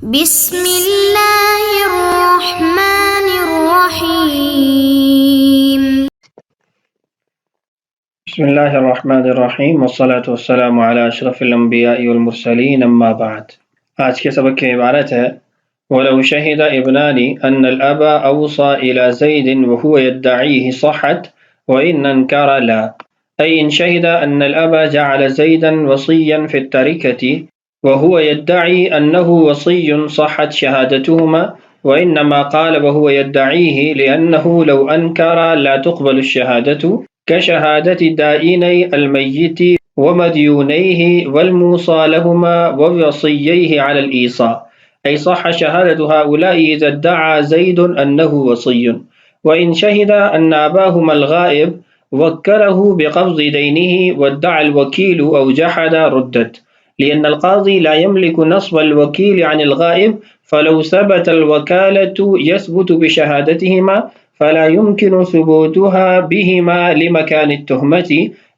بسم اللہ الرحمن الرحیم۔ بسم اللہ الرحمن الرحیم والصلاة والسلام علی اشرف الانبیاء والمرسلین اما بعد۔ آج کے سبق کی عبارت ہے وَلَوْ شَهِدَ ابْنَانِ أَنَّ الْأَبَ أَوْصَى إِلَى زَيْدٍ وَهُوَ يَدَّعِيهِ صَحَّتْ وَإِنْ أَنْكَرَ لَا، أي إن شهد أن الأب جعل زيدا وصيا في التركة وهو يدعي أنه وصي صحت شهادتهما، وإنما قال وهو يدعيه لأنه لو أنكر لا تقبل الشهادة، كشهادة دائني الميت ومديونيه والموصى لهما ووصييه على الإيصاء، أي صح شهادة هؤلاء إذا ادعى زيد أنه وصي. وإن شهد أن أباهما الغائب وكله بقبض دينه وادعى الوكيل أو جحد ردت، لأن القاضي لا يملك نصب الوكيل عن الغائب، فلو ثبت الوكالة يثبت بشهادتهما فلا يمكن ثبوتها بهما لمكان التهمة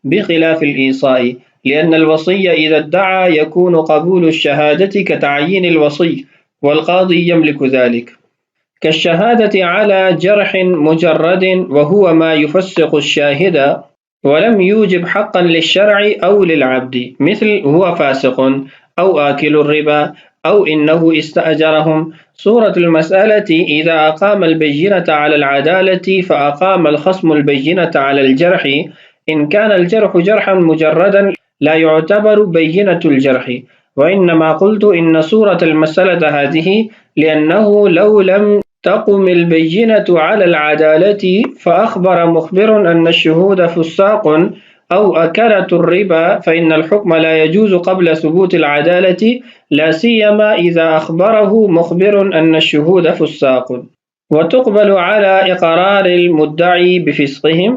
بخلاف الإيصاء، لأن الوصي إذا ادعى يكون قبول الشهادة كتعيين الوصي والقاضي يملك ذلك، كالشهادة على جرح مجرد وهو ما يفسق الشاهد ولم يوجب حقا للشرع أو للعبد، مثل هو فاسق أو آكل الربا أو إنه استأجرهم. صورة المسألة إذا أقام البينة على العدالة فأقام الخصم البينة على الجرح، إن كان الجرح جرحا مجردا لا يعتبر بينة الجرح، وإنما قلت إن صورة المسألة هذه لأنه لو لم تقم البينة على العدالة فأخبر مخبر أن الشهود فساق أو أكلة الربا فإن الحكم لا يجوز قبل ثبوت العدالة، لا سيما إذا أخبره مخبر أن الشهود فساق، وتقبل على إقرار المدعي بفسقهم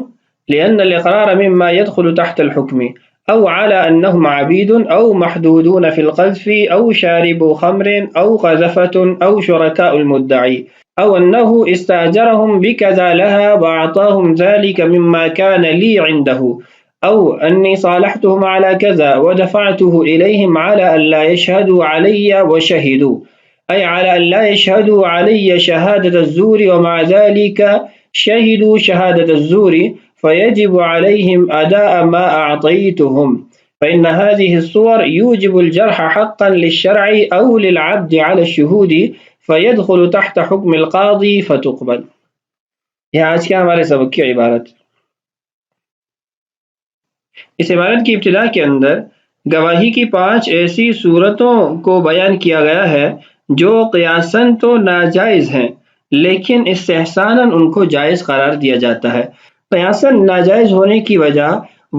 لأن الإقرار مما يدخل تحت الحكم، أو على أنهم عبيد أو محدودون في القذف أو شاربوا خمر أو قذفة أو شركاء المدعي، أو أنه استأجرهم بكذا لها وأعطاهم ذلك مما كان لي عنده، أو أني صالحتهم على كذا ودفعته إليهم على أن لا يشهدوا علي وشهدوا، أي على أن لا يشهدوا علي شهادة الزور ومع ذلك شهدوا شهادة الزور، فيجب عليهم أداء ما أعطيتهم، فإن هذه الصور يوجب الجرح حقا للشرع أو للعبد على الشهود فيدخل تحت حكم القاضي فتقبل. یہ آج کے ہمارے سبق کی عبارت۔ اس عبارت کی ابتدا کے اندر گواہی کی 5 ایسی صورتوں کو بیان کیا گیا ہے جو قیاساً تو ناجائز ہیں لیکن استحساناً ان کو جائز قرار دیا جاتا ہے۔ قیاساً ناجائز ہونے کی وجہ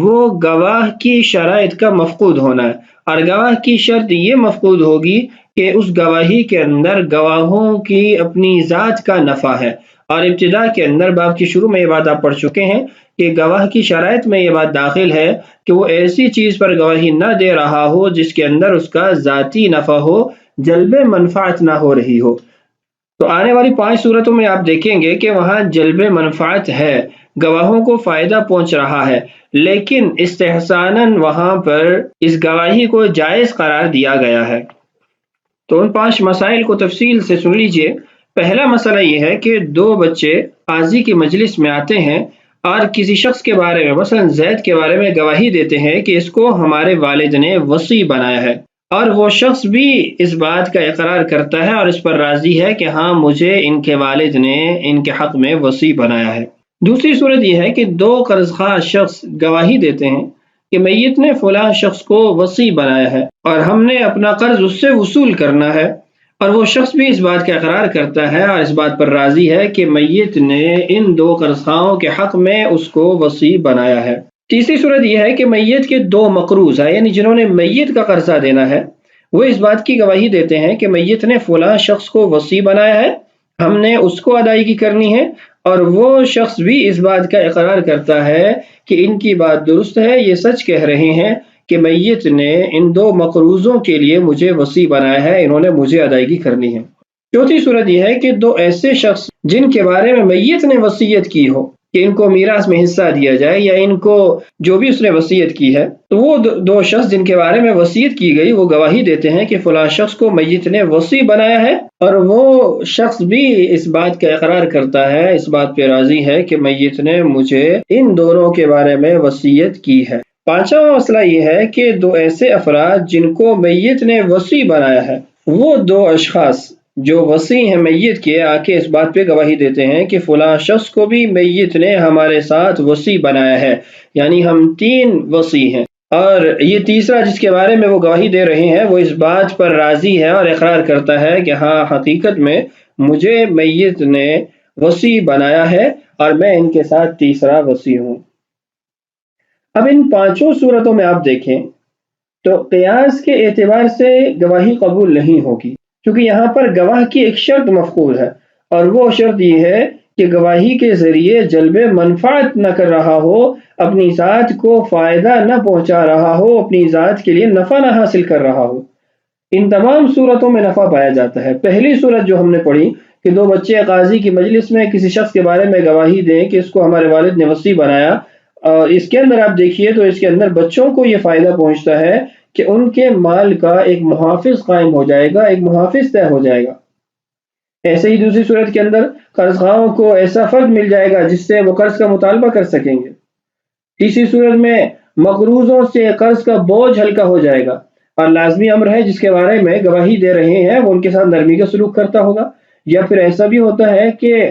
وہ گواہ کی شرائط کا مفقود ہونا ہے، اور گواہ کی شرط یہ مفقود ہوگی کہ اس گواہی کے اندر گواہوں کی اپنی ذات کا نفع ہے، اور ابتدا کے اندر باب کی شروع میں یہ بات آپ پڑھ چکے ہیں کہ گواہ کی شرائط میں یہ بات داخل ہے کہ وہ ایسی چیز پر گواہی نہ دے رہا ہو جس کے اندر اس کا ذاتی نفع ہو، جلب منفعت نہ ہو رہی ہو۔ تو آنے والی 5 صورتوں میں آپ دیکھیں گے کہ وہاں جلب منفعت ہے، گواہوں کو فائدہ پہنچ رہا ہے، لیکن استحساناً وہاں پر اس گواہی کو جائز قرار دیا گیا ہے۔ تو ان 5 مسائل کو تفصیل سے سن لیجئے۔ پہلا مسئلہ یہ ہے کہ 2 بچے قاضی کی مجلس میں آتے ہیں اور کسی شخص کے بارے میں، مثلا زید کے بارے میں گواہی دیتے ہیں کہ اس کو ہمارے والد نے وصی بنایا ہے، اور وہ شخص بھی اس بات کا اقرار کرتا ہے اور اس پر راضی ہے کہ ہاں مجھے ان کے والد نے ان کے حق میں وصی بنایا ہے۔ دوسری صورت یہ ہے کہ 2 قرض خواہ شخص گواہی دیتے ہیں کہ میت نے فلاں شخص کو وصی بنایا ہے اور ہم نے اپنا قرض اس سے وصول کرنا ہے، اور وہ شخص بھی اس بات کا اقرار کرتا ہے اور اس بات پر راضی ہے کہ میت نے ان 2 قرض خواہوں کے حق میں اس کو وصی بنایا ہے۔ تیسری صورت یہ ہے کہ میت کے 2 مقروض ہیں، یعنی جنہوں نے میت کا قرضہ دینا ہے، وہ اس بات کی گواہی دیتے ہیں کہ میت نے فلاں شخص کو وصی بنایا ہے، ہم نے اس کو ادائیگی کرنی ہے، اور وہ شخص بھی اس بات کا اقرار کرتا ہے کہ ان کی بات درست ہے، یہ سچ کہہ رہے ہیں کہ میت نے ان 2 مقروضوں کے لیے مجھے وصی بنایا ہے، انہوں نے مجھے ادائیگی کرنی ہے۔ چوتھی صورت یہ ہے کہ 2 ایسے شخص جن کے بارے میں میت نے وصیت کی ہو کہ ان کو میراث میں حصہ دیا جائے یا ان کو جو بھی اس نے وصیت کی ہے، تو وہ دو شخص جن کے بارے میں وصیت کی گئی وہ گواہی دیتے ہیں کہ فلاں شخص کو میت نے وصی بنایا ہے، اور وہ شخص بھی اس بات کا اقرار کرتا ہے، اس بات پہ راضی ہے کہ میت نے مجھے ان دونوں کے بارے میں وصیت کی ہے۔ پانچواں مسئلہ یہ ہے کہ دو ایسے افراد جن کو میت نے وصی بنایا ہے، وہ دو اشخاص جو وصی ہیں میت کے، آ کے اس بات پہ گواہی دیتے ہیں کہ فلاں شخص کو بھی میت نے ہمارے ساتھ وصی بنایا ہے، یعنی ہم 3 وصی ہیں، اور یہ تیسرا جس کے بارے میں وہ گواہی دے رہے ہیں وہ اس بات پر راضی ہے اور اقرار کرتا ہے کہ ہاں حقیقت میں مجھے میت نے وصی بنایا ہے اور میں ان کے ساتھ تیسرا وصی ہوں۔ اب ان 5 صورتوں میں آپ دیکھیں تو قیاس کے اعتبار سے گواہی قبول نہیں ہوگی، کیونکہ یہاں پر گواہ کی ایک شرط مفقود ہے، اور وہ شرط یہ ہے کہ گواہی کے ذریعے جلب منفعت نہ کر رہا ہو، اپنی ذات کو فائدہ نہ پہنچا رہا ہو، اپنی ذات کے لیے نفع نہ حاصل کر رہا ہو۔ ان تمام صورتوں میں نفع پایا جاتا ہے۔ پہلی صورت جو ہم نے پڑھی کہ 2 بچے قاضی کی مجلس میں کسی شخص کے بارے میں گواہی دیں کہ اس کو ہمارے والد نے وصی بنایا، اس کے اندر آپ دیکھیے تو اس کے اندر بچوں کو یہ فائدہ پہنچتا ہے کہ ان کے مال کا ایک محافظ قائم ہو جائے گا، ایک محافظ طے ہو جائے گا۔ ایسے ہی دوسری صورت کے اندر قرض خواہوں کو ایسا فرد مل جائے گا جس سے وہ قرض کا مطالبہ کر سکیں گے۔ تیسری صورت میں مقروضوں سے قرض کا بوجھ ہلکا ہو جائے گا، اور لازمی امر ہے جس کے بارے میں گواہی دے رہے ہیں وہ ان کے ساتھ نرمی کا سلوک کرتا ہوگا۔ یا پھر ایسا بھی ہوتا ہے کہ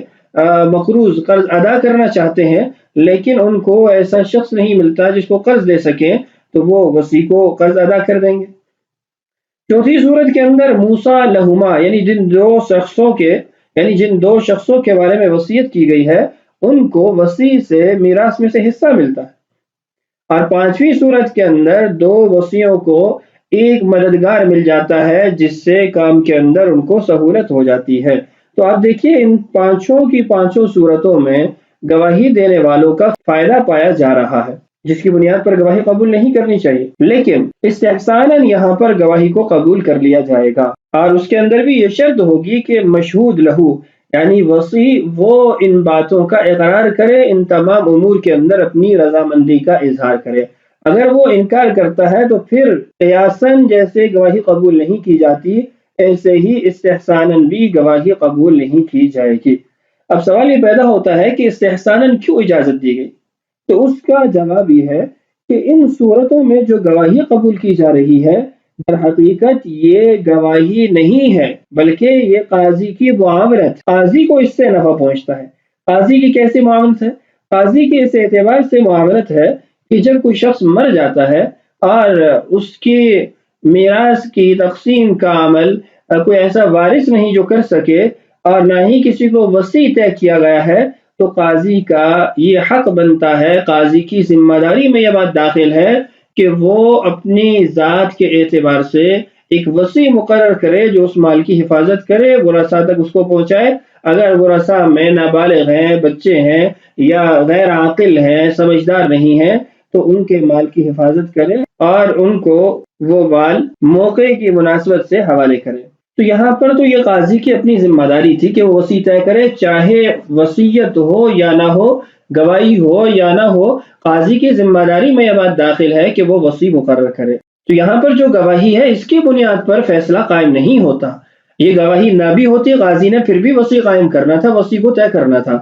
مقروض قرض ادا کرنا چاہتے ہیں لیکن ان کو ایسا شخص نہیں ملتا جس کو قرض دے سکیں، تو وہ وصی کو قرض ادا کر دیں گے۔ چوتھی صورت کے اندر موسیٰ لہما، یعنی جن دو شخصوں کے بارے میں وصیت کی گئی ہے ان کو وصی سے میراث میں سے حصہ ملتا ہے۔ اور پانچویں صورت کے اندر 2 وصیوں کو ایک مددگار مل جاتا ہے جس سے کام کے اندر ان کو سہولت ہو جاتی ہے۔ تو آپ دیکھیے ان 5 صورتوں میں گواہی دینے والوں کا فائدہ پایا جا رہا ہے، جس کی بنیاد پر گواہی قبول نہیں کرنی چاہیے، لیکن استحساناً یہاں پر گواہی کو قبول کر لیا جائے گا، اور اس کے اندر بھی یہ شرط ہوگی کہ مشہود لہو، یعنی وصی وہ ان باتوں کا اقرار کرے، ان تمام امور کے اندر اپنی رضامندی کا اظہار کرے۔ اگر وہ انکار کرتا ہے تو پھر قیاساً جیسے گواہی قبول نہیں کی جاتی ایسے ہی استحساناً بھی گواہی قبول نہیں کی جائے گی۔ اب سوال یہ پیدا ہوتا ہے کہ استحساناً کیوں اجازت دی گئی؟ تو اس کا جواب یہ ہے کہ ان صورتوں میں جو گواہی قبول کی جا رہی ہے در حقیقت یہ گواہی نہیں ہے بلکہ یہ قاضی کی معاونت، قاضی کو اس سے نفع پہنچتا ہے۔ قاضی کی کیسی معاونت ہے؟ قاضی کی اس اعتبار سے معاونت ہے کہ جب کوئی شخص مر جاتا ہے اور اس کی میراث کی تقسیم کا عمل کوئی ایسا وارث نہیں جو کر سکے اور نہ ہی کسی کو وصی طے کیا گیا ہے، تو قاضی کا یہ حق بنتا ہے، قاضی کی ذمہ داری میں یہ بات داخل ہے کہ وہ اپنی ذات کے اعتبار سے ایک وصی مقرر کرے جو اس مال کی حفاظت کرے، ورثاء تک اس کو پہنچائے۔ اگر ورثاء میں نابالغ ہیں، بچے ہیں یا غیر عاقل ہیں، سمجھدار نہیں ہیں، تو ان کے مال کی حفاظت کرے اور ان کو وہ مال موقع کی مناسبت سے حوالے کرے۔ تو یہاں پر تو یہ قاضی کی اپنی ذمہ داری تھی کہ وہ وصی طے کرے، چاہے وصیت ہو یا نہ ہو، گواہی ہو یا نہ ہو، قاضی کی ذمہ داری میں یہ بات داخل ہے کہ وہ وصی مقرر کرے۔ تو یہاں پر جو گواہی ہے اس کی بنیاد پر فیصلہ قائم نہیں ہوتا۔ یہ گواہی نہ بھی ہوتی، قاضی نے پھر بھی وصی قائم کرنا تھا، وصی کو طے کرنا تھا۔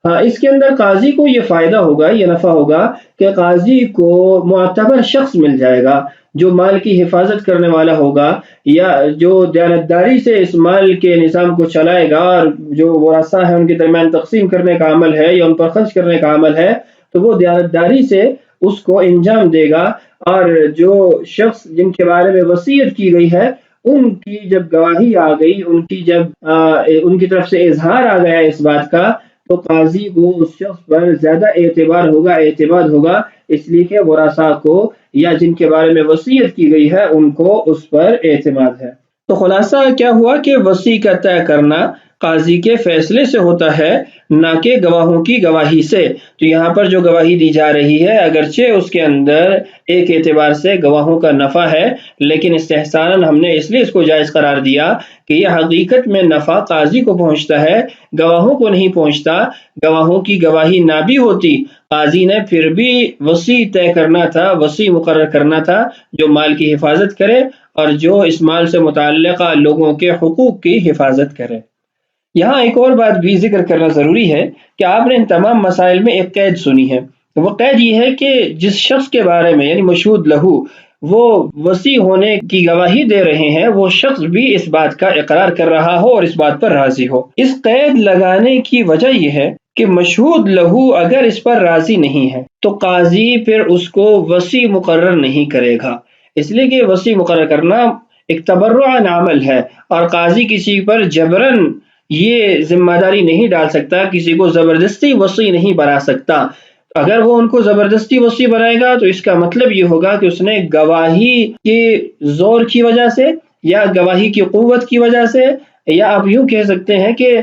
اس کے اندر قاضی کو یہ فائدہ ہوگا، یہ نفع ہوگا کہ قاضی کو معتبر شخص مل جائے گا جو مال کی حفاظت کرنے والا ہوگا، یا جو دیانتداری سے اس مال کے نظام کو چلائے گا، اور جو ورثاء ہیں ان کے درمیان تقسیم کرنے کا عمل ہے یا ان پر خرچ کرنے کا عمل ہے، تو وہ دیانتداری سے اس کو انجام دے گا۔ اور جو شخص جن کے بارے میں وصیت کی گئی ہے ان کی جب گواہی آ گئی، ان کی طرف سے اظہار آ گیا اس بات کا، تو قاضی کو اس شخص پر زیادہ اعتماد ہوگا، اس لیے کہ ورثاء کو یا جن کے بارے میں وصیت کی گئی ہے ان کو اس پر اعتماد ہے۔ تو خلاصہ کیا ہوا کہ وصی کا طے کرنا قاضی کے فیصلے سے ہوتا ہے نہ کہ گواہوں کی گواہی سے۔ تو یہاں پر جو گواہی دی جا رہی ہے اگرچہ اس کے اندر ایک اعتبار سے گواہوں کا نفع ہے، لیکن استحساناً ہم نے اس لیے اس کو جائز قرار دیا کہ یہ حقیقت میں نفع قاضی کو پہنچتا ہے، گواہوں کو نہیں پہنچتا۔ گواہوں کی گواہی نہ بھی ہوتی، قاضی نے پھر بھی وصی طے کرنا تھا، وصی مقرر کرنا تھا جو مال کی حفاظت کرے اور جو اس مال سے متعلقہ لوگوں کے حقوق کی حفاظت کرے۔ یہاں ایک اور بات بھی ذکر کرنا ضروری ہے کہ آپ نے ان تمام مسائل میں ایک قید سنی ہے، وہ قید یہ ہے کہ جس شخص کے بارے میں یعنی مشہود لہو وہ وصی ہونے کی گواہی دے رہے ہیں، وہ شخص بھی اس بات کا اقرار کر رہا ہو اور اس بات پر راضی ہو۔ اس قید لگانے کی وجہ یہ ہے کہ مشہود لہو اگر اس پر راضی نہیں ہے تو قاضی پھر اس کو وصی مقرر نہیں کرے گا، اس لیے کہ وصی مقرر کرنا ایک تبرعاً عمل ہے اور قاضی کسی پر جبراً یہ ذمہ داری نہیں ڈال سکتا، کسی کو زبردستی وصی نہیں بنا سکتا۔ اگر وہ ان کو زبردستی وصی بنائے گا تو اس کا مطلب یہ ہوگا کہ اس نے گواہی کے زور کی وجہ سے یا گواہی کی قوت کی وجہ سے، یا آپ یوں کہہ سکتے ہیں کہ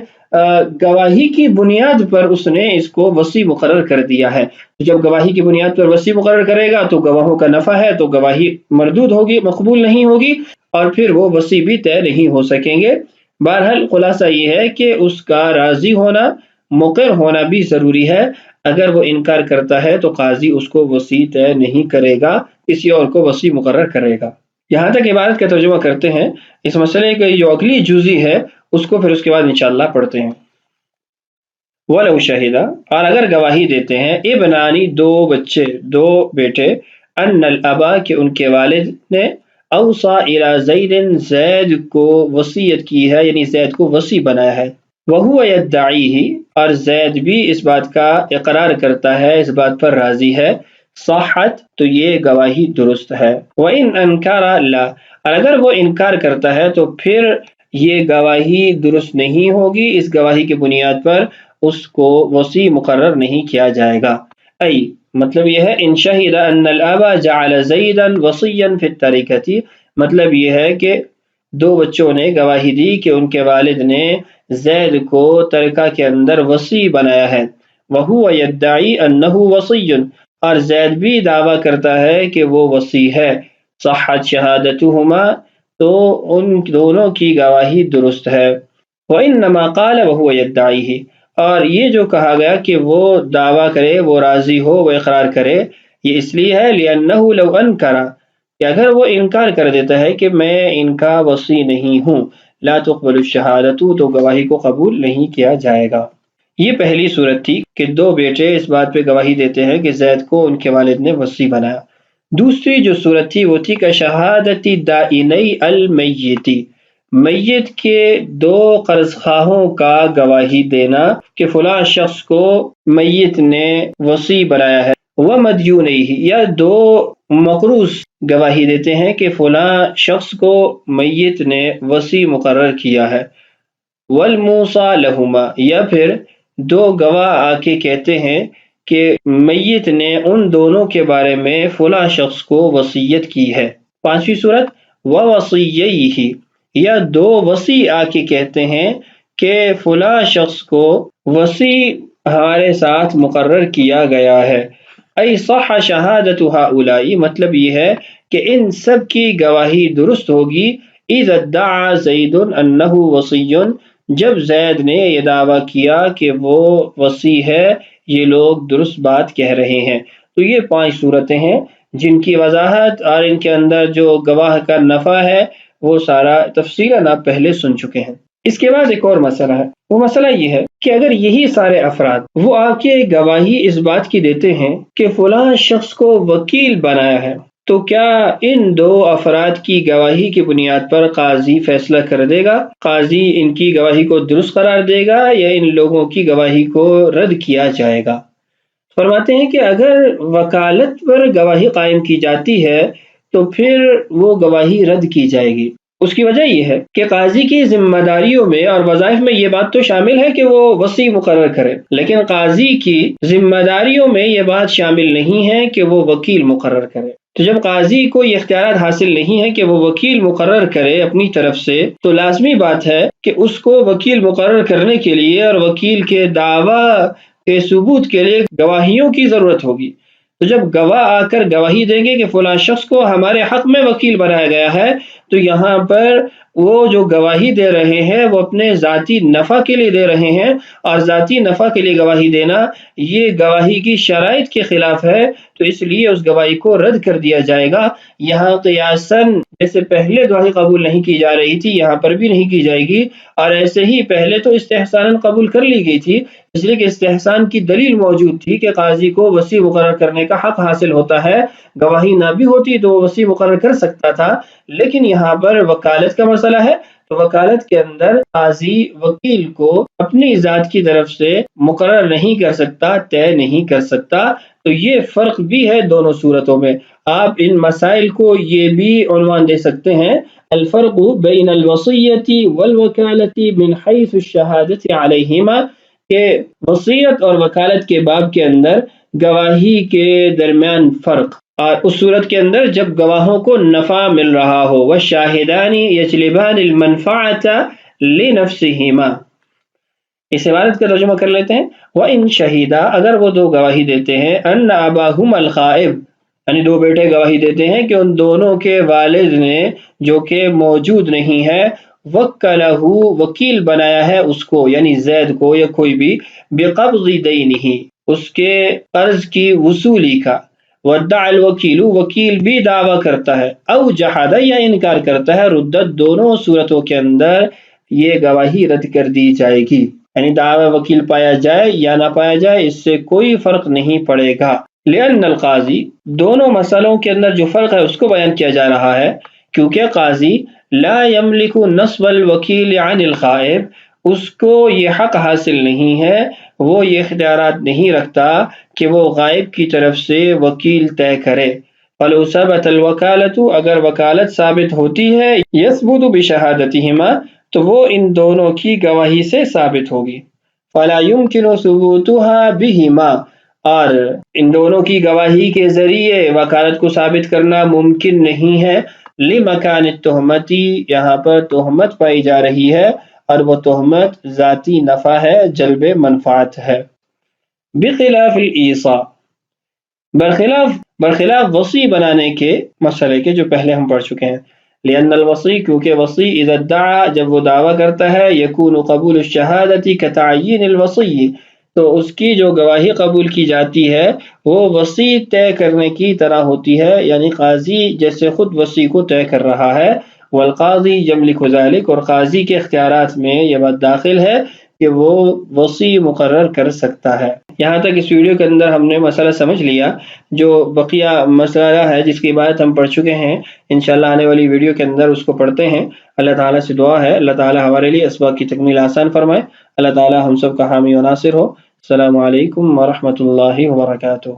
گواہی کی بنیاد پر اس نے اس کو وصی مقرر کر دیا ہے۔ جب گواہی کی بنیاد پر وصی مقرر کرے گا تو گواہوں کا نفع ہے، تو گواہی مردود ہوگی، مقبول نہیں ہوگی، اور پھر وہ وصی بھی طے نہیں ہو سکیں گے۔ بہرحال خلاصہ یہ ہے کہ اس کا راضی ہونا، مقر ہونا بھی ضروری ہے۔ اگر وہ انکار کرتا ہے تو قاضی اس کو وصی طے نہیں کرے گا، کسی اور کو وصی مقرر کرے گا۔ یہاں تک عبارت کا ترجمہ کرتے ہیں۔ اس مسئلے کی جو اگلی جزی ہے اس کو پھر اس کے بعد انشاءاللہ پڑھتے ہیں۔ وَلَوْ شَهِدَ، اور اگر گواہی دیتے ہیں، ابنانی دو بچے، دو بیٹے، ان الابا کہ ان کے والد نے، اوصى الى زید زید کو وصیت کی ہے، یعنی زید کو وصی بنایا ہے، وهو يدعيه اور زید بھی اس بات کا اقرار کرتا ہے، اس بات پر راضی ہے، صحت تو یہ گواہی درست ہے۔ وَإِنْ أَنْكَرَ لَا، اور اگر وہ انکار کرتا ہے تو پھر یہ گواہی درست نہیں ہوگی، اس گواہی کی بنیاد پر اس کو وصی مقرر نہیں کیا جائے گا۔ ای مطلب یہ ہے ان شہد ان الابا جعل زیدا وصیا فی الترکۃ، مطلب یہ ہے کہ دو بچوں نے گواہی دی کہ ان کے والد نے زید کو ترکہ کے اندر وصی بنایا ہے، وہو یدعی انہ وصی، اور زید بھی دعویٰ کرتا ہے کہ وہ وصی ہے، صحت شہادتہما تو ان دونوں کی گواہی درست ہے۔ وانما قال وہو یدعیہ، اور یہ جو کہا گیا کہ وہ دعویٰ کرے، وہ راضی ہو، وہ اقرار کرے، یہ اس لیے ہے لأنہ لو انکر، کہ اگر وہ انکار کر دیتا ہے کہ میں ان کا وصی نہیں ہوں، لا تقبل الشہادۃ تو گواہی کو قبول نہیں کیا جائے گا۔ یہ پہلی صورت تھی کہ دو بیٹے اس بات پہ گواہی دیتے ہیں کہ زید کو ان کے والد نے وصی بنایا۔ دوسری جو صورت تھی وہ تھی کہ شہادت دائنی المیت، میت کے دو قرض خواہوں کا گواہی دینا کہ فلاں شخص کو میت نے وصی بنایا ہے، ومدیونیہ، یا دو مقروض گواہی دیتے ہیں کہ فلاں شخص کو میت نے وصی مقرر کیا ہے، والموصی لہما، یا پھر دو گواہ آ کے کہتے ہیں کہ میت نے ان دونوں کے بارے میں فلاں شخص کو وصیت کی ہے۔ پانچویں صورت ووصییہ، یا دو وصی آ کے کہتے ہیں کہ فلاں شخص کو وصی ہمارے ساتھ مقرر کیا گیا ہے، ای صح شہادت ہؤلاء، مطلب یہ ہے کہ ان سب کی گواہی درست ہوگی، اذا ادعى زید انہ وصی، جب زید نے یہ دعویٰ کیا کہ وہ وصی ہے، یہ لوگ درست بات کہہ رہے ہیں۔ تو یہ پانچ صورتیں ہیں جن کی وضاحت اور ان کے اندر جو گواہ کا نفع ہے وہ سارا تفصیلاً آپ پہلے سن چکے ہیں۔ اس کے بعد ایک اور مسئلہ ہے، وہ مسئلہ یہ ہے کہ اگر یہی سارے افراد وہ آ کے گواہی اس بات کی دیتے ہیں کہ فلاں شخص کو وکیل بنایا ہے، تو کیا ان دو افراد کی گواہی کی بنیاد پر قاضی فیصلہ کر دے گا؟ قاضی ان کی گواہی کو درست قرار دے گا یا ان لوگوں کی گواہی کو رد کیا جائے گا؟ فرماتے ہیں کہ اگر وکالت پر گواہی قائم کی جاتی ہے تو پھر وہ گواہی رد کی جائے گی۔ اس کی وجہ یہ ہے کہ قاضی کی ذمہ داریوں میں اور وظائف میں یہ بات تو شامل ہے کہ وہ وصی مقرر کرے، لیکن قاضی کی ذمہ داریوں میں یہ بات شامل نہیں ہے کہ وہ وکیل مقرر کرے۔ تو جب قاضی کو یہ اختیارات حاصل نہیں ہے کہ وہ وکیل مقرر کرے اپنی طرف سے، تو لازمی بات ہے کہ اس کو وکیل مقرر کرنے کے لیے اور وکیل کے دعویٰ کے ثبوت کے لیے گواہیوں کی ضرورت ہوگی۔ تو جب گواہ آ کر گواہی دیں گے کہ فلاں شخص کو ہمارے حق میں وکیل بنایا گیا ہے، تو یہاں پر وہ جو گواہی دے رہے ہیں وہ اپنے ذاتی نفع کے لیے دے رہے ہیں، اور ذاتی نفع کے لیے گواہی دینا یہ گواہی کی شرائط کے خلاف ہے، تو اس لیے اس گواہی کو رد کر دیا جائے گا۔ یہاں قیاساً جیسے پہلے گواہی قبول نہیں کی جا رہی تھی، یہاں پر بھی نہیں کی جائے گی، اور ایسے ہی پہلے تو استحسان قبول کر لی گئی تھی، اس لیے کہ استحسان کی دلیل موجود تھی کہ قاضی کو وصی مقرر کرنے کا حق حاصل ہوتا ہے، گواہی نہ بھی ہوتی تو وہ وصی مقرر کر سکتا تھا۔ لیکن یہاں پر وکالت کا مسئلہ ہے، تو وکالت کے اندر قاضی وکیل کو اپنی ذات کی طرف سے مقرر نہیں کر سکتا، طے نہیں کر سکتا۔ تو یہ فرق بھی ہے دونوں صورتوں میں۔ آپ ان مسائل کو یہ بھی عنوان دے سکتے ہیں، الفرق بین الوصیت والوکالت من حیث الشہادت علیہما، کہ وصیت اور وکالت کے باب کے اندر گواہی کے درمیان فرق، اور اس صورت کے اندر جب گواہوں کو نفع مل رہا ہو، والشاہدان یجلبان المنفعۃ لنفسہما۔ اس عبارت کا ترجمہ کر لیتے ہیں، وَإِن شَهِدَا، اگر وہ دو گواہی دیتے ہیں، أَنَّ أَبَاهُمَا الْغَائِبُ، یعنی دو بیٹے گواہی دیتے ہیں کہ ان دونوں کے والد نے جو کہ موجود نہیں ہے، وَكَّلَهُ، وکیل بنایا ہے اس کو یعنی زید کو یا کوئی بھی، بِقَبْضِ دَيْنِهِ، اس کے قرض کی وصولی کا، وَادَّعَ الْوَكِيلُ، وکیل بھی دعویٰ کرتا ہے، او جحد، یا انکار کرتا ہے، ردت، دونوں صورتوں کے اندر یہ گواہی رد کر دی جائے گی۔ یعنی دعوی وکیل پایا جائے یا نہ پایا جائے اس سے کوئی فرق نہیں پڑے گا۔ لأن القاضی، دونوں مسئلوں کے اندر جو فرق ہے اس کو بیان کیا جا رہا ہے، کیونکہ قاضی لا یملک نصب الوکیل عن الغائب، اس کو یہ حق حاصل نہیں ہے، وہ یہ اختیارات نہیں رکھتا کہ وہ غائب کی طرف سے وکیل طے کرے۔ فلو ثبت الوکالت، اگر وکالت ثابت ہوتی ہے، یثبت بشہادتہما، تو وہ ان دونوں کی گواہی سے ثابت ہوگی۔ فلا يمكن ثبوتها بهما، اور ان دونوں کی گواہی کے ذریعے وکالت کو ثابت کرنا ممکن نہیں ہے، لمکان التہمتی، یہاں پر تہمت پائی جا رہی ہے، اور وہ تہمت ذاتی نفع ہے، جلب منفعت ہے۔ بخلاف الایصاء، برخلاف وصی بنانے کے مسئلے کے جو پہلے ہم پڑھ چکے ہیں، لأن الوصی، کیونکہ وصی اذا ادعا، جب وہ دعویٰ کرتا ہے، یکون قبول الشہادت کتعیین الوصی، تو اس کی جو گواہی قبول کی جاتی ہے وہ وصی طے کرنے کی طرح ہوتی ہے، یعنی قاضی جیسے خود وصی کو طے کر رہا ہے۔ والقاضی یملک ذلک، اور قاضی کے اختیارات میں یہ بات داخل ہے کہ وہ وصی مقرر کر سکتا ہے۔ یہاں تک اس ویڈیو کے اندر ہم نے مسئلہ سمجھ لیا، جو بقیہ مسئلہ ہے جس کی بات ہم پڑھ چکے ہیں، انشاءاللہ آنے والی ویڈیو کے اندر اس کو پڑھتے ہیں۔ اللہ تعالیٰ سے دعا ہے اللہ تعالیٰ ہمارے لیے اسباق کی تکمیل آسان فرمائے، اللہ تعالیٰ ہم سب کا حامی و ناصر ہو۔ السلام علیکم ورحمۃ اللہ وبرکاتہ۔